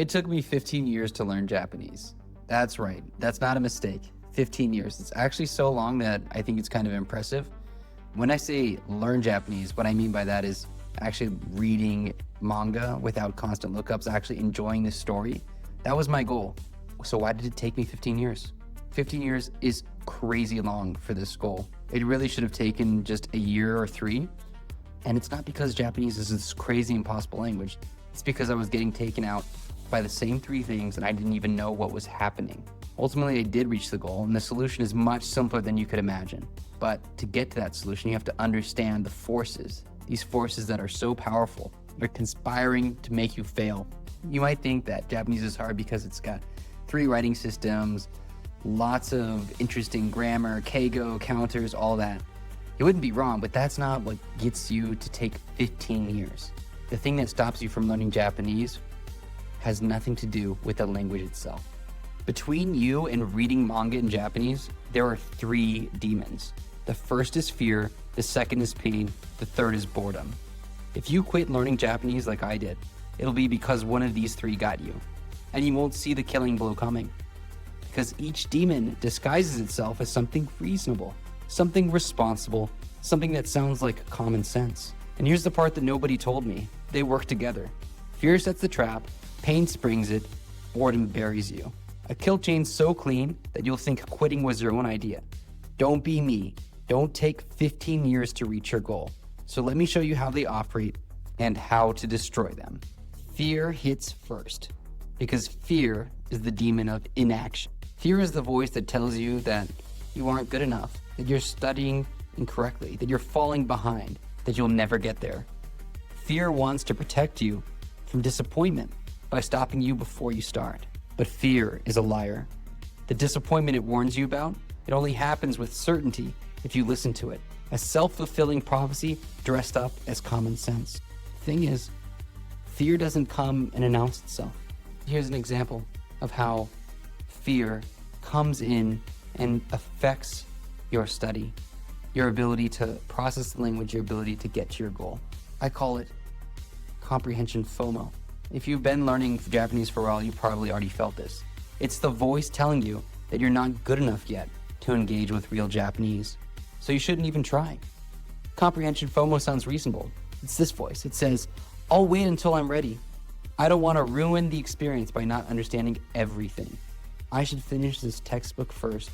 It took me 15 years to learn Japanese. That's right. That's not a mistake. 15 years. It's actually so long that I think it's kind of impressive. When I say learn Japanese, what I mean by that is actually reading manga without constant lookups, actually enjoying the story. That was my goal. So why did it take me 15 years? 15 years is crazy long for this goal. It really should have taken just a year or 3. And it's not because Japanese is this crazy impossible language. It's because I was getting taken out by the same 3 things and I didn't even know what was happening. Ultimately, I did reach the goal, and the solution is much simpler than you could imagine. But to get to that solution, you have to understand the forces. These forces that are so powerful, they're conspiring to make you fail. You might think that Japanese is hard because it's got 3 writing systems, lots of interesting grammar, keigo, counters, all that. You wouldn't be wrong, but that's not what gets you to take 15 years. The thing that stops you from learning Japanese has nothing to do with the language itself. Between you and reading manga in Japanese, there are 3 demons. The first is fear, the second is pain, the third is boredom. If you quit learning Japanese like I did, it'll be because one of these 3 got you, and you won't see the killing blow coming. Because each demon disguises itself as something reasonable, something responsible, something that sounds like common sense. And here's the part that nobody told me. They work together. Fear sets the trap, pain springs it, boredom buries you. A kill chain so clean that you'll think quitting was your own idea. Don't be me. Don't take 15 years to reach your goal. So let me show you how they operate and how to destroy them. Fear hits first, because fear is the demon of inaction. Fear is the voice that tells you that you aren't good enough, that you're studying incorrectly, that you're falling behind, that you'll never get there. Fear wants to protect you from disappointment by stopping you before you start. But fear is a liar. The disappointment it warns you about, it only happens with certainty if you listen to it. A self-fulfilling prophecy dressed up as common sense. The thing is, fear doesn't come and announce itself. Here's an example of how fear comes in and affects your study, your ability to process the language, your ability to get to your goal. I call it comprehension FOMO. If you've been learning Japanese for a while, you probably already felt this. It's the voice telling you that you're not good enough yet to engage with real Japanese, so you shouldn't even try. Comprehension FOMO sounds reasonable. It's this voice. It says, I'll wait until I'm ready. I don't want to ruin the experience by not understanding everything. I should finish this textbook first,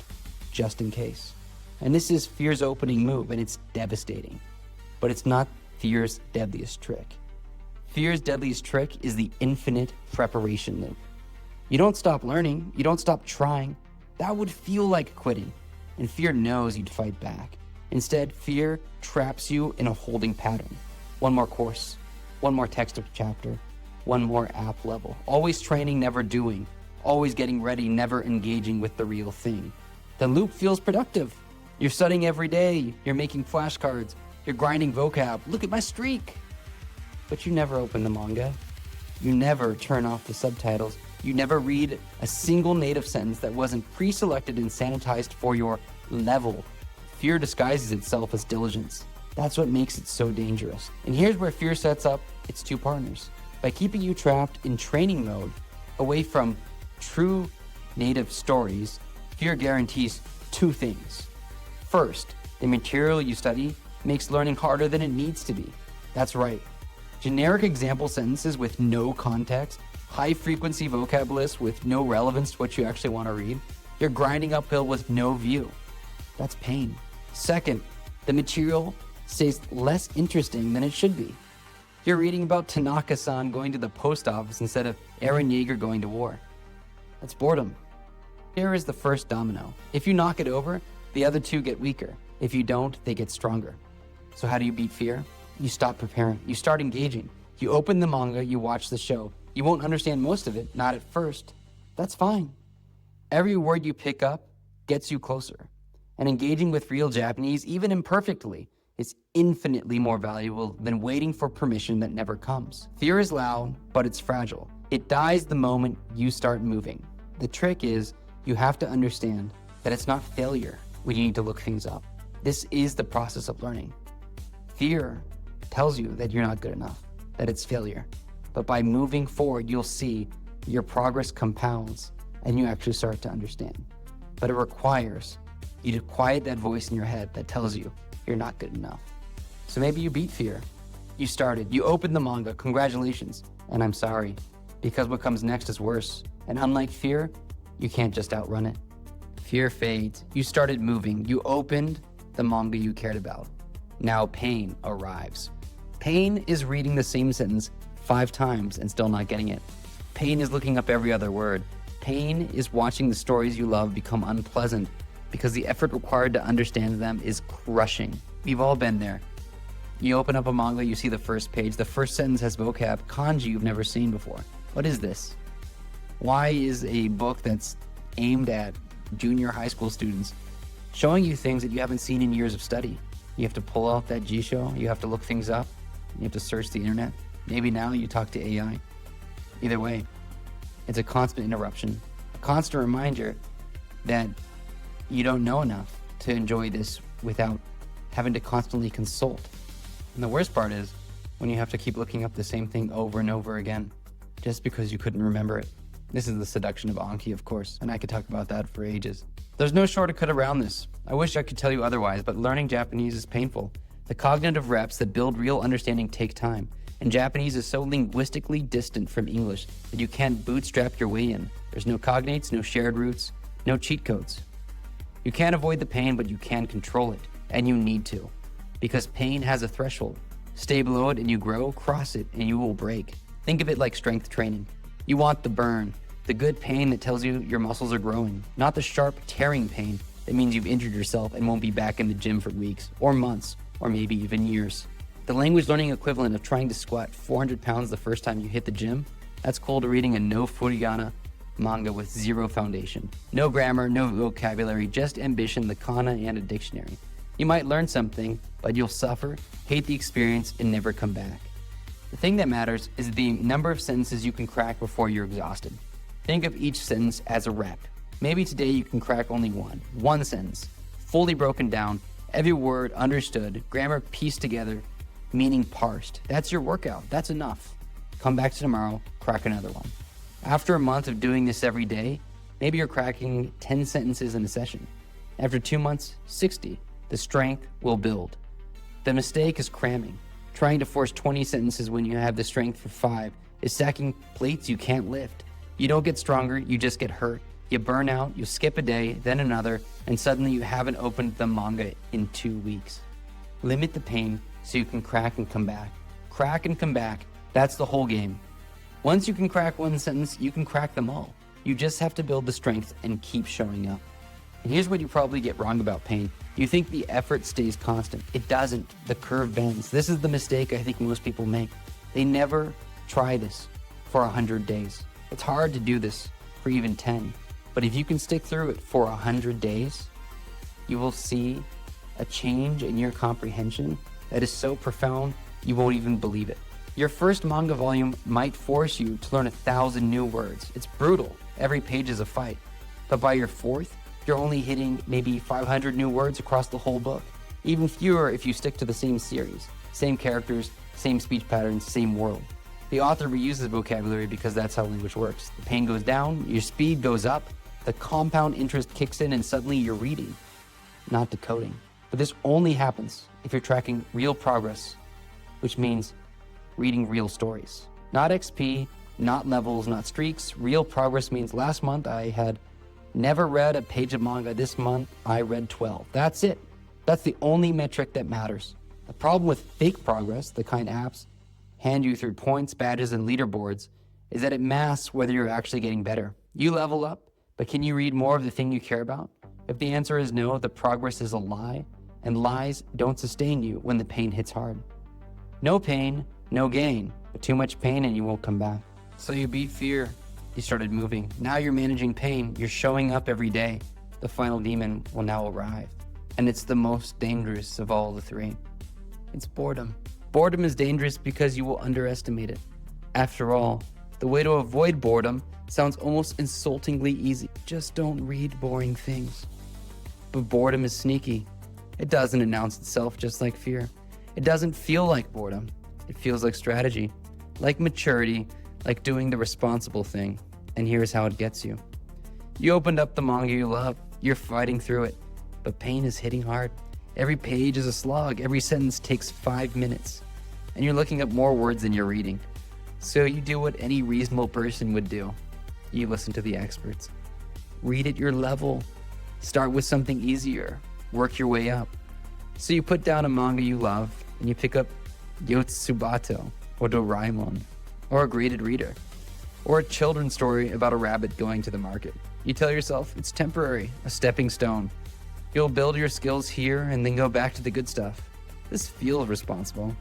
just in case. And this is fear's opening move, and it's devastating. But it's not fear's deadliest trick. Fear's deadliest trick is the infinite preparation loop. You don't stop learning, you don't stop trying. That would feel like quitting, and fear knows you'd fight back. Instead, fear traps you in a holding pattern. One more course, one more textbook chapter, one more app level. Always training, never doing. Always getting ready, never engaging with the real thing. The loop feels productive. You're studying every day, you're making flashcards, you're grinding vocab. Look at my streak. But you never open the manga. You never turn off the subtitles. You never read a single native sentence that wasn't pre-selected and sanitized for your level. Fear disguises itself as diligence. That's what makes it so dangerous. And here's where fear sets up its 2 partners. By keeping you trapped in training mode, away from true native stories, fear guarantees 2 things. First, the material you study makes learning harder than it needs to be. That's right. Generic example sentences with no context, high-frequency vocab lists with no relevance to what you actually want to read. You're grinding uphill with no view. That's pain. Second, the material stays less interesting than it should be. You're reading about Tanaka-san going to the post office instead of Eren Yeager going to war. That's boredom. Here is the first domino. If you knock it over, the other 2 get weaker. If you don't, they get stronger. So how do you beat fear? You stop preparing. You start engaging. You open the manga, you watch the show. You won't understand most of it, not at first. That's fine. Every word you pick up gets you closer. And engaging with real Japanese, even imperfectly, is infinitely more valuable than waiting for permission that never comes. Fear is loud, but it's fragile. It dies the moment you start moving. The trick is you have to understand that it's not failure when you need to look things up. This is the process of learning. Fear tells you that you're not good enough, that it's failure. But by moving forward, you'll see your progress compounds and you actually start to understand. But it requires you to quiet that voice in your head that tells you you're not good enough. So maybe you beat fear. You started, you opened the manga, congratulations. And I'm sorry, because what comes next is worse. And unlike fear, you can't just outrun it. Fear fades, you started moving, you opened the manga you cared about. Now pain arrives. Pain is reading the same sentence 5 times and still not getting it. Pain is looking up every other word. Pain is watching the stories you love become unpleasant because the effort required to understand them is crushing. We've all been there. You open up a manga, you see the first page, the first sentence has vocab, kanji you've never seen before. What is this? Why is a book that's aimed at junior high school students showing you things that you haven't seen in years of study? You have to pull out that G-show, you have to look things up, you have to search the internet. Maybe now you talk to AI. Either way, it's a constant interruption, a constant reminder that you don't know enough to enjoy this without having to constantly consult. And the worst part is when you have to keep looking up the same thing over and over again, just because you couldn't remember it. This is the seduction of Anki, of course, and I could talk about that for ages. There's no shortcut around this. I wish I could tell you otherwise, but learning Japanese is painful. The cognitive reps that build real understanding take time, and Japanese is so linguistically distant from English that you can't bootstrap your way in. There's no cognates, no shared roots, no cheat codes. You can't avoid the pain, but you can control it, and you need to, because pain has a threshold. Stay below it and you grow, cross it and you will break. Think of it like strength training. You want the burn, the good pain that tells you your muscles are growing, not the sharp, tearing pain that means you've injured yourself and won't be back in the gym for weeks, or months, or maybe even years. The language learning equivalent of trying to squat 400 pounds the first time you hit the gym, that's called reading a no furigana manga with zero foundation. No grammar, no vocabulary, just ambition, the kana, and a dictionary. You might learn something, but you'll suffer, hate the experience, and never come back. The thing that matters is the number of sentences you can crack before you're exhausted. Think of each sentence as a rep. Maybe today you can crack only one sentence, fully broken down, every word understood, grammar pieced together, meaning parsed. That's your workout. That's enough. Come back to tomorrow, crack another one. After a month of doing this every day, maybe you're cracking 10 sentences in a session. After 2 months, 60. The strength will build. The mistake is cramming. Trying to force 20 sentences when you have the strength for 5 is stacking plates you can't lift. You don't get stronger, you just get hurt. You burn out, you skip a day, then another, and suddenly you haven't opened the manga in 2 weeks. Limit the pain so you can crack and come back. Crack and come back, that's the whole game. Once you can crack one sentence, you can crack them all. You just have to build the strength and keep showing up. And here's what you probably get wrong about pain. You think the effort stays constant. It doesn't. The curve bends. This is the mistake I think most people make. They never try this for 100 days. It's hard to do this for even 10. But if you can stick through it for 100 days, you will see a change in your comprehension that is so profound, you won't even believe it. Your first manga volume might force you to learn 1,000 new words. It's brutal. Every page is a fight. But by your 4th, you're only hitting maybe 500 new words across the whole book. Even fewer if you stick to the same series, same characters, same speech patterns, same world. The author reuses vocabulary because that's how language works. The pain goes down, your speed goes up, the compound interest kicks in, and suddenly you're reading, not decoding. But this only happens if you're tracking real progress, which means reading real stories. Not XP, not levels, not streaks. Real progress means last month I had never read a page of manga. This month, I read 12. That's it. That's the only metric that matters. The problem with fake progress, the kind apps hand you through points, badges, and leaderboards, is that it masks whether you're actually getting better. You level up, but can you read more of the thing you care about? If the answer is no, the progress is a lie, and lies don't sustain you when the pain hits hard. No pain, no gain, but too much pain and you won't come back. So you beat fear. You started moving. Now you're managing pain. You're showing up every day. The final demon will now arrive. And it's the most dangerous of all the 3. It's boredom. Boredom is dangerous because you will underestimate it. After all, the way to avoid boredom sounds almost insultingly easy. Just don't read boring things. But boredom is sneaky. It doesn't announce itself just like fear. It doesn't feel like boredom. It feels like strategy, like maturity, like doing the responsible thing. And here's how it gets you. You opened up the manga you love. You're fighting through it. But pain is hitting hard. Every page is a slog. Every sentence takes 5 minutes. And you're looking up more words than you're reading. So you do what any reasonable person would do. You listen to the experts. Read at your level. Start with something easier. Work your way up. So you put down a manga you love and you pick up Yotsubato or Doraemon or a graded reader or a children's story about a rabbit going to the market. You tell yourself it's temporary, a stepping stone. You'll build your skills here and then go back to the good stuff. This feels responsible.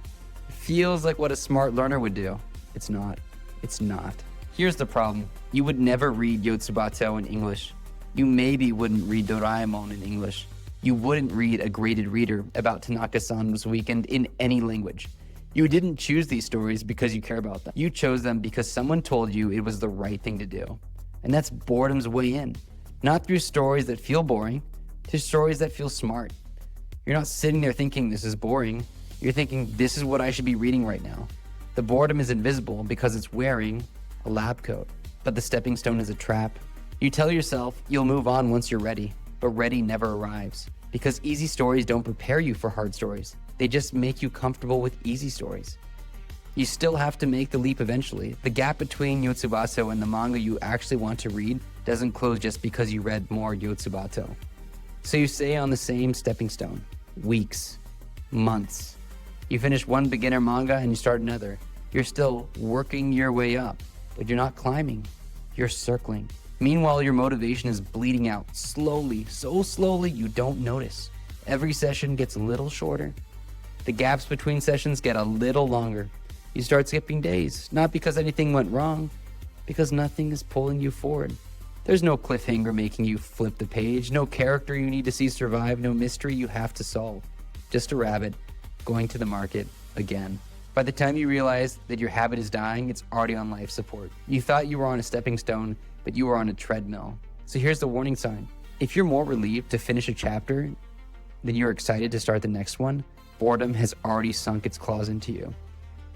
It feels like what a smart learner would do. It's not. It's not. Here's the problem. You would never read Yotsubato in English. You maybe wouldn't read Doraemon in English. You wouldn't read a graded reader about Tanaka-san's weekend in any language. You didn't choose these stories because you care about them. You chose them because someone told you it was the right thing to do. And that's boredom's way in. Not through stories that feel boring, to stories that feel smart. You're not sitting there thinking this is boring. You're thinking this is what I should be reading right now. The boredom is invisible because it's wearing a lab coat. But the stepping stone is a trap. You tell yourself you'll move on once you're ready, but ready never arrives. Because easy stories don't prepare you for hard stories. They just make you comfortable with easy stories. You still have to make the leap eventually. The gap between Yotsubato and the manga you actually want to read doesn't close just because you read more Yotsubato. So you stay on the same stepping stone. Weeks, months. You finish one beginner manga and you start another. You're still working your way up, but you're not climbing. You're circling. Meanwhile, your motivation is bleeding out slowly, so slowly you don't notice. Every session gets a little shorter. The gaps between sessions get a little longer. You start skipping days, not because anything went wrong, because nothing is pulling you forward. There's no cliffhanger making you flip the page, no character you need to see survive, no mystery you have to solve. Just a rabbit going to the market again. By the time you realize that your habit is dying, it's already on life support. You thought you were on a stepping stone, but you were on a treadmill. So here's the warning sign. If you're more relieved to finish a chapter than you're excited to start the next one, boredom has already sunk its claws into you.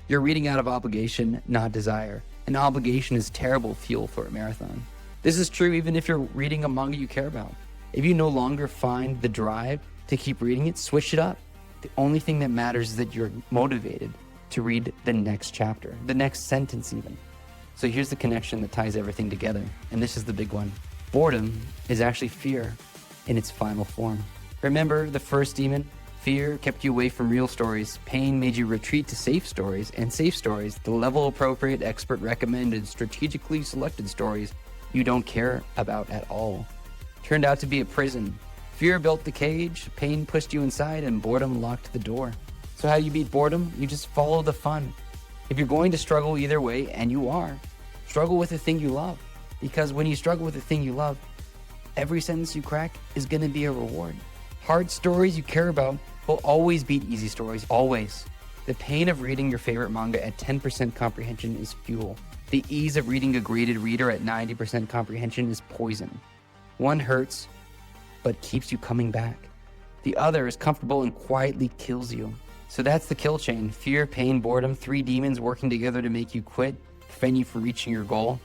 You're reading out of obligation, not desire. And obligation is terrible fuel for a marathon. This is true even if you're reading a manga you care about. If you no longer find the drive to keep reading it, switch it up. The only thing that matters is that you're motivated to read the next chapter, the next sentence even. So here's the connection that ties everything together, and this is the big one. Boredom is actually fear in its final form. Remember the first demon? Fear kept you away from real stories. Pain made you retreat to safe stories, and safe stories, the level appropriate, expert recommended, strategically selected stories you don't care about at all, turned out to be a prison. Fear built the cage, pain pushed you inside, and boredom locked the door. So how do you beat boredom? You just follow the fun. If you're going to struggle either way, and you are, struggle with the thing you love. Because when you struggle with the thing you love, every sentence you crack is going to be a reward. Hard stories you care about will always beat easy stories, always. The pain of reading your favorite manga at 10% comprehension is fuel. The ease of reading a graded reader at 90% comprehension is poison. One hurts, but keeps you coming back. The other is comfortable and quietly kills you. So that's the kill chain. Fear, pain, boredom, 3 demons working together to make you quit, prevent you from reaching your goal.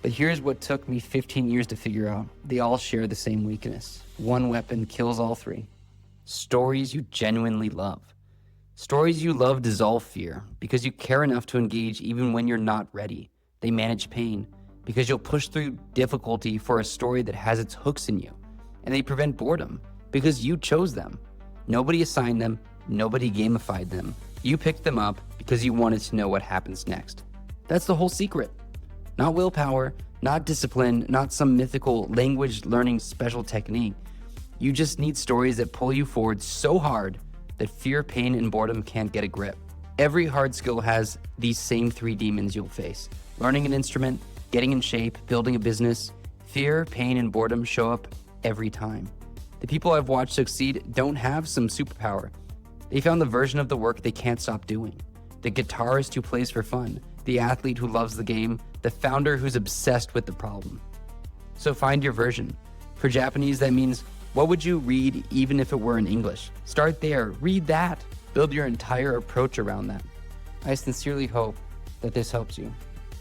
But here's what took me 15 years to figure out. They all share the same weakness. One weapon kills all 3. Stories you genuinely love. Stories you love dissolve fear because you care enough to engage even when you're not ready. They manage pain because you'll push through difficulty for a story that has its hooks in you. And they prevent boredom because you chose them. Nobody assigned them. Nobody gamified them. You picked them up because you wanted to know what happens next. That's the whole secret. Not willpower, not discipline, not some mythical language learning special technique. You just need stories that pull you forward so hard that fear, pain, and boredom can't get a grip. Every hard skill has these same 3 demons you'll face. Learning an instrument, getting in shape, building a business. Fear, pain, and boredom show up every time. The people I've watched succeed don't have some superpower. They found the version of the work they can't stop doing. The guitarist who plays for fun, the athlete who loves the game, the founder who's obsessed with the problem. So find your version. For Japanese, that means, what would you read even if it were in English? Start there, read that. Build your entire approach around that. I sincerely hope that this helps you.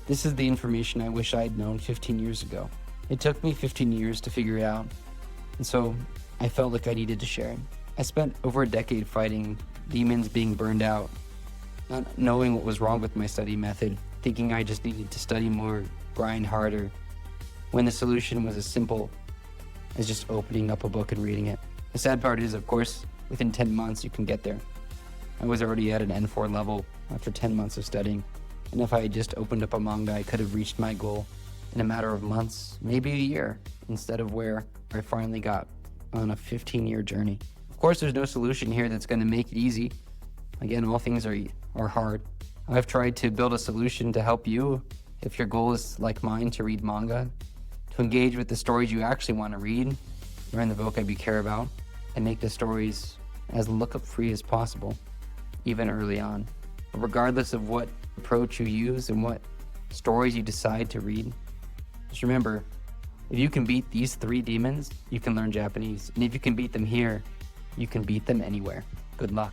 This is the information I wish I'd known 15 years ago. It took me 15 years to figure it out, and so I felt like I needed to share it. I spent over a decade fighting demons, being burned out, not knowing what was wrong with my study method, thinking I just needed to study more, grind harder, when the solution was as simple as just opening up a book and reading it. The sad part is, of course, within 10 months you can get there. I was already at an N4 level after 10 months of studying, and if I had just opened up a manga, I could have reached my goal in a matter of months, maybe a year, instead of where I finally got on a 15-year journey. Of course, there's no solution here that's going to make it easy. Again, all things are hard. I've tried to build a solution to help you, if your goal is like mine, to read manga, to engage with the stories you actually want to read, learn the vocab you care about, and make the stories as lookup free as possible, even early on. But regardless of what approach you use and what stories you decide to read, just remember, if you can beat these 3 demons, you can learn Japanese. And if you can beat them here, you can beat them anywhere. Good luck.